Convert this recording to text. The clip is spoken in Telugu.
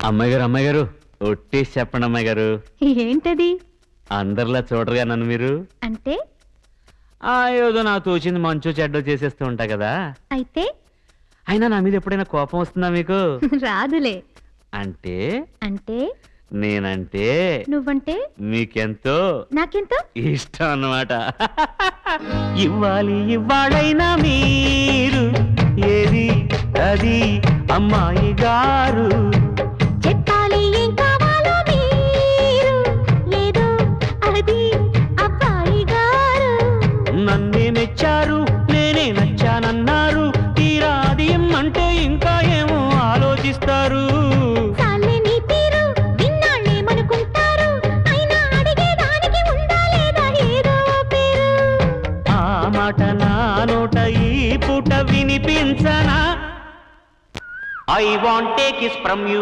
అమ్మాయి గారు ఒట్టేసి చెప్పండి అమ్మాయి గారు. ఏంటది? అందరిలా చూడరుగా నన్ను మీరు. అంటే ఏదో నాకు తోచింది మంచు చెడ్డో చేసేస్తూ ఉంటా కదా. అయితే అయినా నా మీద ఎప్పుడైనా కోపం వస్తుందా మీకు? రాదులే. అంటే అంటే నేనంటే నువ్వంటే మీకెంతో నాకెంతో ఇష్టం అన్నమాట. ఇవ్వాలైనా మీరు ఏది అది అమ్మాయి గారు. చెప్పాలి ఏం కావాలో మీరు ఏదో అది అబ్బాయి గారు. నన్నే మెచ్చారు, నేనే నచ్చానన్నారు. తీరా అది అంటే ఇంకా ఏమో ఆలోచిస్తారు. చాలే నీ తీరు విన్నాళ్ళేమనుకుంటారు. అయినా అడిగేదానికి ఉందా లేదా ఏదో పేరు. ఆ మాట నా నోట ఈ పూట వినిపించనా? I want take kiss from you.